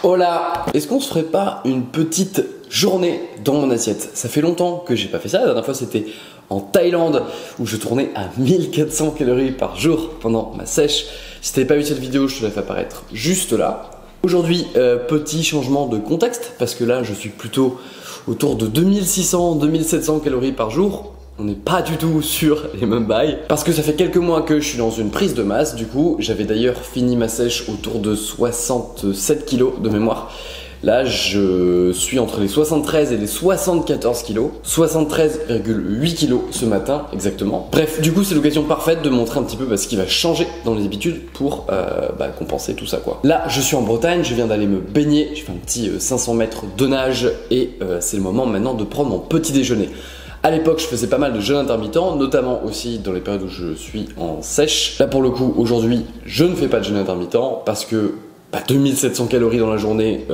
Oh là, est-ce qu'on se ferait pas une petite journée dans mon assiette? Ça fait longtemps que j'ai pas fait ça. La dernière fois c'était en Thaïlande où je tournais à 1400 calories par jour pendant ma sèche. Si t'avais pas vu cette vidéo, je te la fais apparaître juste là. Aujourd'hui, petit changement de contexte parce que là je suis plutôt autour de 2600-2700 calories par jour. On n'est pas du tout sur les mêmes bails parce que ça fait quelques mois que je suis dans une prise de masse. Du coup, j'avais d'ailleurs fini ma sèche autour de 67 kg de mémoire. Là, je suis entre les 73 et les 74 kg. 73,8 kg ce matin, exactement. Bref, du coup, c'est l'occasion parfaite de montrer un petit peu ce qui va changer dans les habitudes pour compenser tout ça, quoi. Là, je suis en Bretagne, je viens d'aller me baigner. J'ai fait un petit 500 mètres de nage et c'est le moment maintenant de prendre mon petit déjeuner. À l'époque, je faisais pas mal de jeûne intermittent, notamment aussi dans les périodes où je suis en sèche. Là, pour le coup, aujourd'hui, je ne fais pas de jeûne intermittent parce que 2700 calories dans la journée,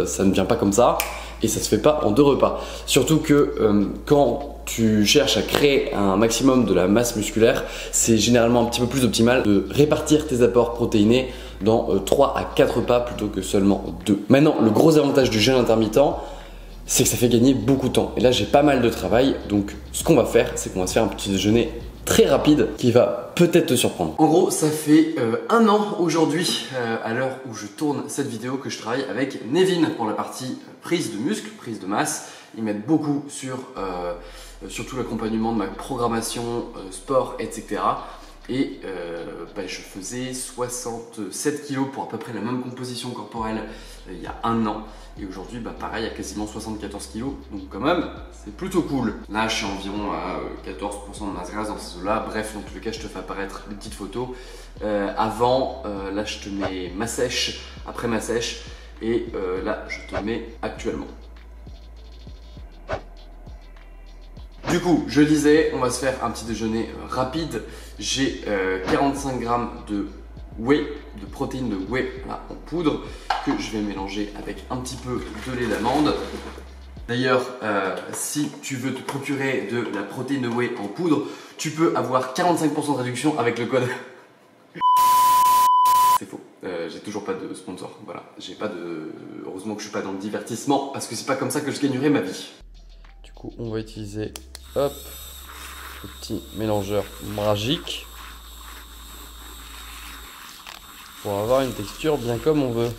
ça ne vient pas comme ça et ça se fait pas en 2 repas. Surtout que quand tu cherches à créer un maximum de la masse musculaire, c'est généralement un petit peu plus optimal de répartir tes apports protéinés dans 3 à 4 repas plutôt que seulement 2. Maintenant, le gros avantage du jeûne intermittent, c'est que ça fait gagner beaucoup de temps. Et là, j'ai pas mal de travail, donc ce qu'on va faire, c'est qu'on va se faire un petit déjeuner très rapide qui va peut-être te surprendre. En gros, ça fait 1 an aujourd'hui, à l'heure où je tourne cette vidéo, que je travaille avec Nevin pour la partie prise de muscle, prise de masse. Ils m'aident beaucoup sur surtout l'accompagnement de ma programmation, sport, etc. Et je faisais 67 kg pour à peu près la même composition corporelle il y a 1 an. Et aujourd'hui, pareil, à quasiment 74 kg. Donc quand même, c'est plutôt cool. Là, je suis environ à 14% de masse grasse dans ces eaux-là. Bref, dans tous les cas, je te fais apparaître des petites photos. Avant, là, je te mets ma sèche, après ma sèche. Et là, je te mets actuellement. Du coup, je disais, on va se faire un petit déjeuner rapide. J'ai 45 grammes de whey, de protéines de whey là, en poudre que je vais mélanger avec un petit peu de lait d'amande. D'ailleurs, si tu veux te procurer de la protéine de whey en poudre, tu peux avoir 45% de réduction avec le code. C'est faux, j'ai toujours pas de sponsor, voilà. J'ai pas de... Heureusement que je suis pas dans le divertissement parce que c'est pas comme ça que je gagnerai ma vie. Du coup, on va utiliser, hop, le petit mélangeur magique pour avoir une texture bien comme on veut.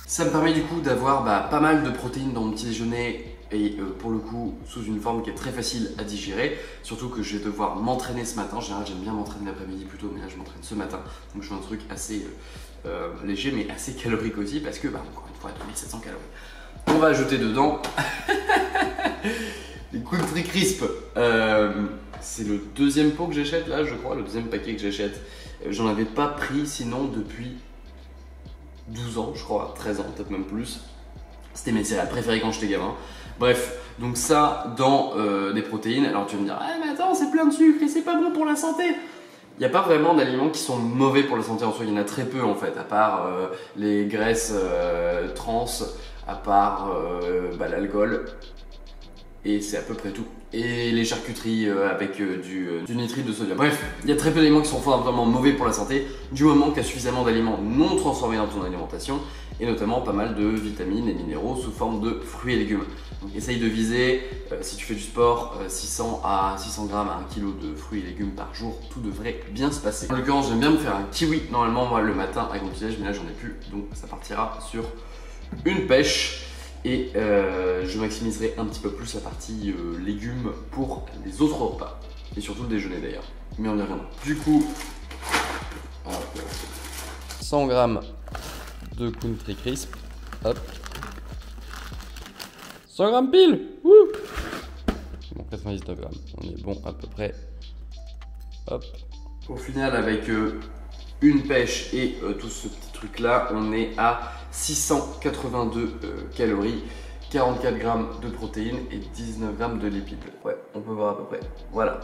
Ça me permet du coup d'avoir pas mal de protéines dans mon petit déjeuner et pour le coup sous une forme qui est très facile à digérer. Surtout que je vais devoir m'entraîner ce matin. En général, j'aime bien m'entraîner l'après-midi plutôt, mais là je m'entraîne ce matin. Donc je fais un truc assez léger mais assez calorique aussi parce que encore une fois 2700 calories. On va ajouter dedans les Country Crisp. C'est le 2e pot que j'achète là, je crois, le 2e paquet que j'achète. J'en avais pas pris sinon depuis 12 ans, je crois, 13 ans, peut-être même plus. C'était mes céréales préférées quand j'étais gamin. Bref, donc ça dans des protéines. Alors tu vas me dire, ah mais attends, c'est plein de sucre et c'est pas bon pour la santé. Il n'y a pas vraiment d'aliments qui sont mauvais pour la santé en soi, il y en a très peu en fait, à part les graisses trans, à part l'alcool. Et c'est à peu près tout. Et les charcuteries avec du nitrite de sodium. Bref, il y a très peu d'aliments qui sont fondamentalement mauvais pour la santé, du moment qu'il y a suffisamment d'aliments non transformés dans ton alimentation, et notamment pas mal de vitamines et minéraux sous forme de fruits et légumes. Donc essaye de viser, si tu fais du sport, 600 à 600 grammes à 1 kg de fruits et légumes par jour, tout devrait bien se passer. En l'occurrence, j'aime bien me faire un kiwi normalement moi le matin avec mon petit déj, mais là j'en ai plus, donc ça partira sur une pêche. Et je maximiserai un petit peu plus la partie légumes pour les autres repas. Et surtout le déjeuner d'ailleurs. Mais on y reviendra. Du coup, 100 grammes de Country Crisp. Hop. 100 grammes pile. Wouh. Bon, 99 grammes. On est bon à peu près. Hop. Au final, avec une pêche et tout ce petit truc là, on est à 682 calories, 44 grammes de protéines et 19 grammes de lipides. Ouais, on peut voir à peu près. Voilà.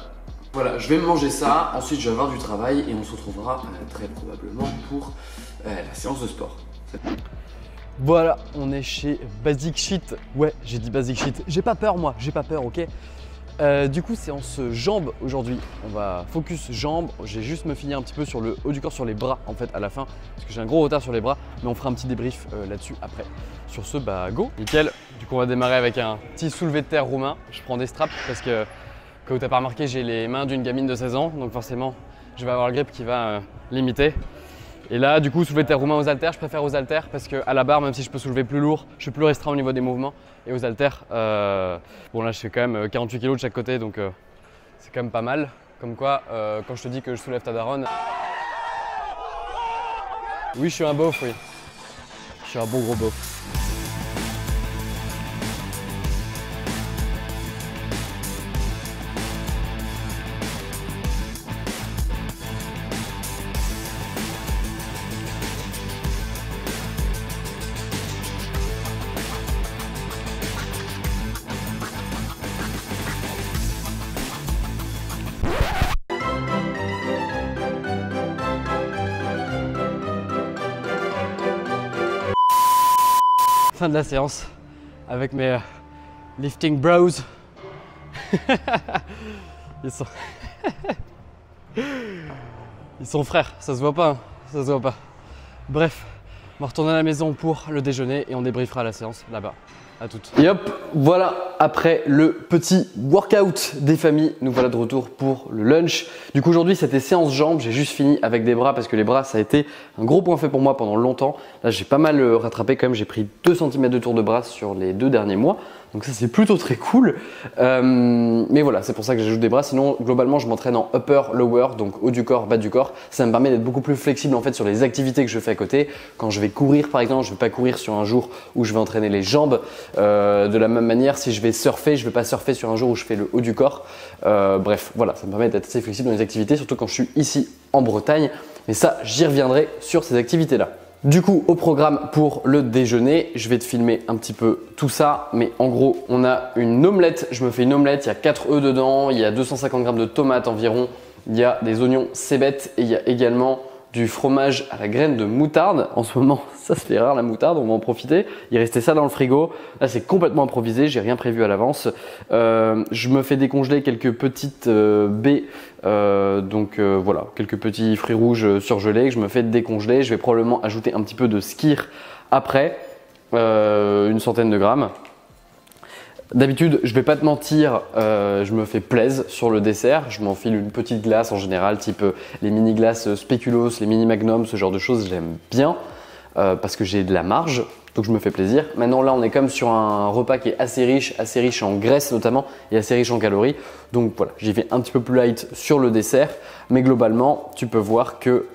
Voilà, je vais me manger ça, ensuite je vais avoir du travail et on se retrouvera très probablement pour la séance de sport. Voilà, on est chez Basic Shit. Ouais, j'ai dit Basic Shit. J'ai pas peur moi, j'ai pas peur, ok. Du coup, séance jambes aujourd'hui. On va focus jambes. J'ai juste me finir un petit peu sur le haut du corps, sur les bras en fait à la fin, parce que j'ai un gros retard sur les bras, mais on fera un petit débrief là-dessus après. Sur ce, bah go, nickel. Du coup, on va démarrer avec un petit soulevé de terre roumain. Je prends des straps parce que, comme tu n'as pas remarqué, j'ai les mains d'une gamine de 16 ans, donc forcément, je vais avoir le grip qui va limiter. Et là, du coup, soulevé de terre roumain aux haltères, je préfère aux haltères parce qu'à la barre, même si je peux soulever plus lourd, je suis plus restreint au niveau des mouvements. Et aux haltères, bon là, je fais quand même 48 kg de chaque côté, donc c'est quand même pas mal. Comme quoi, quand je te dis que je soulève ta daronne, oui, je suis un beauf, oui. Je suis un bon gros beauf. Fin de la séance avec mes lifting bros. Ils sont frères, ça se voit pas, hein, ça se voit pas. Bref, on va retourner à la maison pour le déjeuner et on débriefera la séance là-bas. À toutes. Et hop, voilà, après le petit workout des familles, nous voilà de retour pour le lunch. Du coup aujourd'hui c'était séance jambes, j'ai juste fini avec des bras parce que les bras ça a été un gros point fait pour moi pendant longtemps. Là j'ai pas mal rattrapé quand même, j'ai pris 2 cm de tour de bras sur les 2 derniers mois. Donc ça c'est plutôt très cool. Mais voilà, c'est pour ça que j'ajoute des bras. Sinon globalement je m'entraîne en upper, lower, donc haut du corps, bas du corps. Ça me permet d'être beaucoup plus flexible en fait sur les activités que je fais à côté. Quand je vais courir par exemple, je ne vais pas courir sur un jour où je vais entraîner les jambes. De la même manière, si je vais surfer, je ne vais pas surfer sur un jour où je fais le haut du corps. Bref, voilà, ça me permet d'être assez flexible dans les activités, surtout quand je suis ici en Bretagne. Mais ça, j'y reviendrai sur ces activités-là. Du coup, au programme pour le déjeuner, je vais te filmer un petit peu tout ça. Mais en gros, on a une omelette. Je me fais une omelette, il y a 4 œufs dedans, il y a 250 g de tomates environ, il y a des oignons cébettes et il y a également du fromage à la graine de moutarde. En ce moment, ça se fait rare la moutarde, on va en profiter. Il restait ça dans le frigo. Là, c'est complètement improvisé, j'ai rien prévu à l'avance. Je me fais décongeler quelques petites baies. Voilà, quelques petits fruits rouges surgelés que je me fais décongeler. Je vais probablement ajouter un petit peu de skyr après, une centaine de grammes. D'habitude, je vais pas te mentir, je me fais plaisir sur le dessert. Je m'enfile une petite glace en général, type les mini glaces spéculoos, les mini magnums, ce genre de choses, j'aime bien parce que j'ai de la marge, donc je me fais plaisir. Maintenant là, on est quand même sur un repas qui est assez riche en graisse notamment et assez riche en calories. Donc voilà, j'y vais un petit peu plus light sur le dessert, mais globalement, tu peux voir que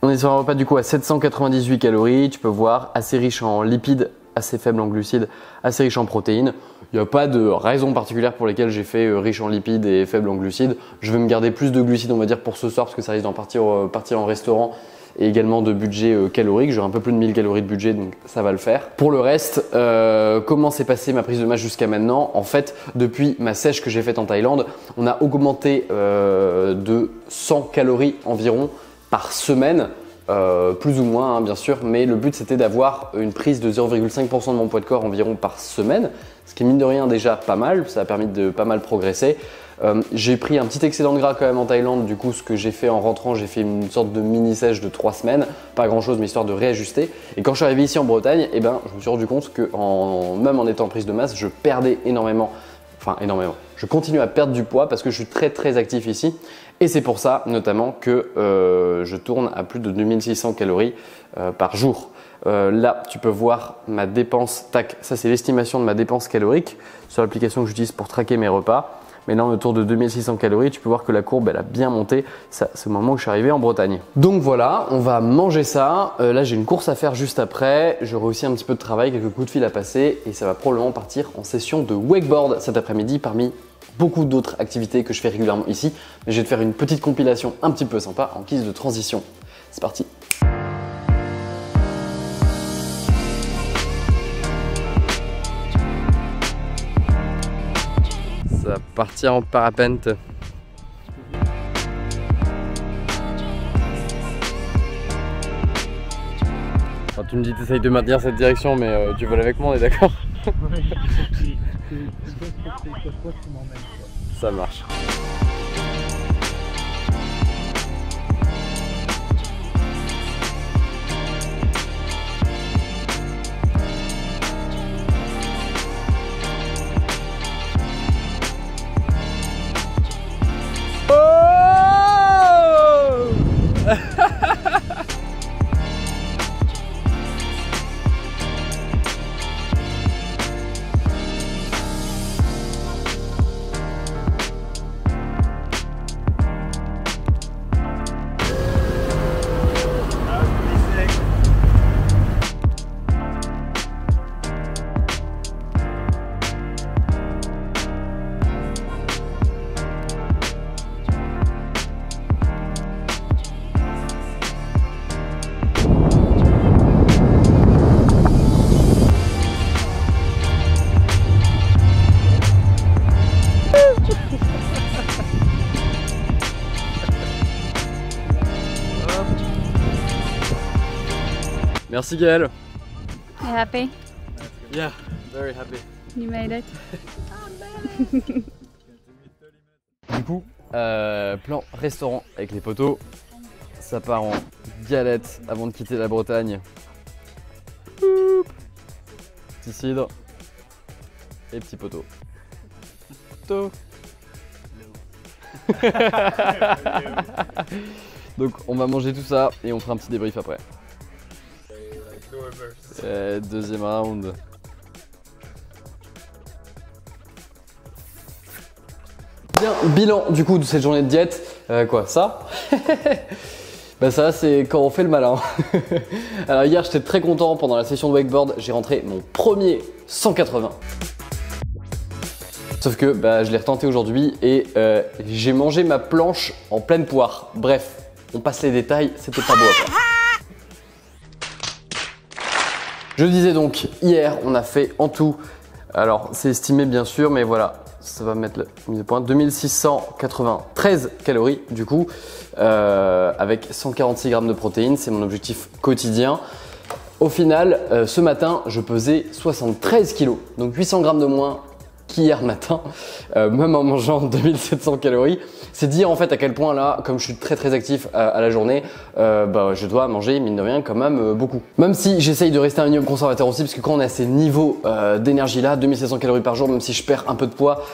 on est sur un repas du coup à 798 calories. Tu peux voir assez riche en lipides, assez faible en glucides, assez riche en protéines. Il n'y a pas de raison particulière pour lesquelles j'ai fait riche en lipides et faible en glucides. Je vais me garder plus de glucides on va dire pour ce soir parce que ça risque d'en partir en restaurant et également de budget calorique. J'ai un peu plus de 1000 calories de budget donc ça va le faire. Pour le reste, comment s'est passée ma prise de masse jusqu'à maintenant? En fait, depuis ma sèche que j'ai faite en Thaïlande, on a augmenté de 100 calories environ par semaine. Plus ou moins hein, bien sûr, mais le but c'était d'avoir une prise de 0,5% de mon poids de corps environ par semaine, ce qui est mine de rien déjà pas mal, ça a permis de pas mal progresser. J'ai pris un petit excédent de gras quand même en Thaïlande, du coup ce que j'ai fait en rentrant, j'ai fait une sorte de mini sèche de 3 semaines, pas grand chose mais histoire de réajuster. Et quand je suis arrivé ici en Bretagne, je me suis rendu compte que même en étant en prise de masse, je perdais énormément. Je continue à perdre du poids parce que je suis très actif ici et c'est pour ça notamment que je tourne à plus de 2600 calories par jour. Là, tu peux voir ma dépense, tac, ça c'est l'estimation de ma dépense calorique sur l'application que j'utilise pour traquer mes repas. Mais là, on est autour de 2600 calories. Tu peux voir que la courbe, elle a bien monté. C'est le moment où je suis arrivé en Bretagne. Donc voilà, on va manger ça. Là, j'ai une course à faire juste après. J'aurai aussi un petit peu de travail, quelques coups de fil à passer. Et ça va probablement partir en session de wakeboard cet après-midi parmi beaucoup d'autres activités que je fais régulièrement ici. Mais je vais te faire une petite compilation un petit peu sympa en guise de transition. C'est parti. Ça va partir en parapente. Enfin, tu me dis que tu essayes de maintenir cette direction, mais tu voles avec moi, on est d'accord? Ça marche. Merci Gaël. You happy? Yeah, very happy. You made it. Du coup, plan restaurant avec les poteaux. Ça part en galette avant de quitter la Bretagne. Petit cidre et petit poteau. Donc on va manger tout ça et on fera un petit débrief après. Deuxième round. Bien, bilan du coup de cette journée de diète. Quoi, ça? Bah ça c'est quand on fait le malin. Alors hier j'étais très content pendant la session de wakeboard, j'ai rentré mon premier 180. Sauf que bah, je l'ai retenté aujourd'hui et j'ai mangé ma planche en pleine poire. Bref, on passe les détails, c'était pas beau à faire. Je disais donc, hier on a fait en tout, alors c'est estimé bien sûr, mais voilà, ça va mettre la mise au point, 2693 calories du coup, avec 146 grammes de protéines, c'est mon objectif quotidien. Au final, ce matin, je pesais 73 kilos, donc 800 grammes de moins qu'hier matin, même en mangeant 2700 calories. C'est dire en fait à quel point là, comme je suis très actif à la journée, bah, je dois manger mine de rien quand même beaucoup. Même si j'essaye de rester à un niveau conservateur aussi, parce que quand on est à ces niveaux d'énergie là, 2700 calories par jour, même si je perds un peu de poids,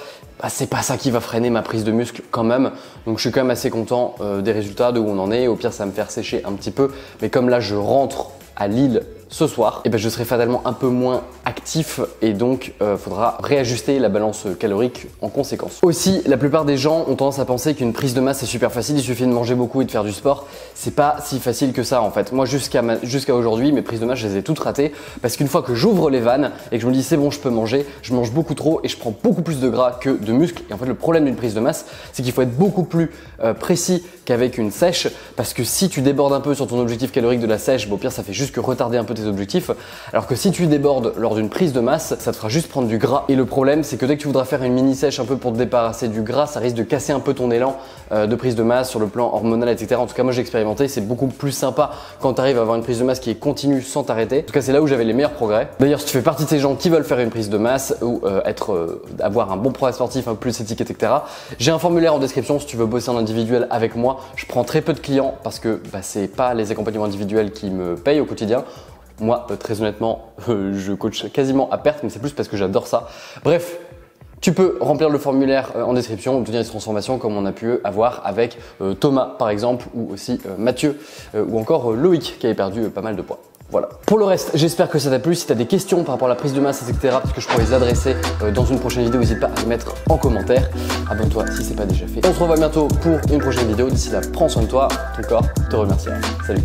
bah, c'est pas ça qui va freiner ma prise de muscle quand même. Donc je suis quand même assez content des résultats, de où on en est. Au pire ça va me faire sécher un petit peu, mais comme là je rentre à Lille ce soir, et ben je serai fatalement un peu moins actif et donc faudra réajuster la balance calorique en conséquence. Aussi, la plupart des gens ont tendance à penser qu'une prise de masse c'est super facile, il suffit de manger beaucoup et de faire du sport. C'est pas si facile que ça en fait. Moi jusqu'à aujourd'hui, mes prises de masse je les ai toutes ratées parce qu'une fois que j'ouvre les vannes et que je me dis c'est bon je peux manger, je mange beaucoup trop et je prends beaucoup plus de gras que de muscles. Et en fait le problème d'une prise de masse c'est qu'il faut être beaucoup plus précis qu'avec une sèche, parce que si tu débordes un peu sur ton objectif calorique de la sèche, bon, au pire ça fait juste que retarder un peu tes objectifs, alors que si tu débordes lors d'une prise de masse, ça te fera juste prendre du gras. Et le problème c'est que dès que tu voudras faire une mini sèche un peu pour te débarrasser du gras, ça risque de casser un peu ton élan de prise de masse sur le plan hormonal, etc. En tout cas moi j'ai expérimenté, c'est beaucoup plus sympa quand tu arrives à avoir une prise de masse qui est continue sans t'arrêter. En tout cas c'est là où j'avais les meilleurs progrès. D'ailleurs si tu fais partie de ces gens qui veulent faire une prise de masse ou avoir un bon progrès sportif, un peu plus éthique, etc. J'ai un formulaire en description si tu veux bosser en individuel avec moi. Je prends très peu de clients parce que bah, c'est pas les accompagnements individuels qui me payent au quotidien. Moi, très honnêtement, je coach quasiment à perte, mais c'est plus parce que j'adore ça. Bref, tu peux remplir le formulaire en description, obtenir des transformations comme on a pu avoir avec Thomas par exemple, ou aussi Mathieu, ou encore Loïc qui avait perdu pas mal de poids. Voilà. Pour le reste, j'espère que ça t'a plu. Si tu as des questions par rapport à la prise de masse, etc., parce que je pourrais les adresser dans une prochaine vidéo, n'hésite pas à les mettre en commentaire. Abonne-toi si ce n'est pas déjà fait. On se revoit bientôt pour une prochaine vidéo. D'ici là, prends soin de toi, ton corps te remerciera. Salut.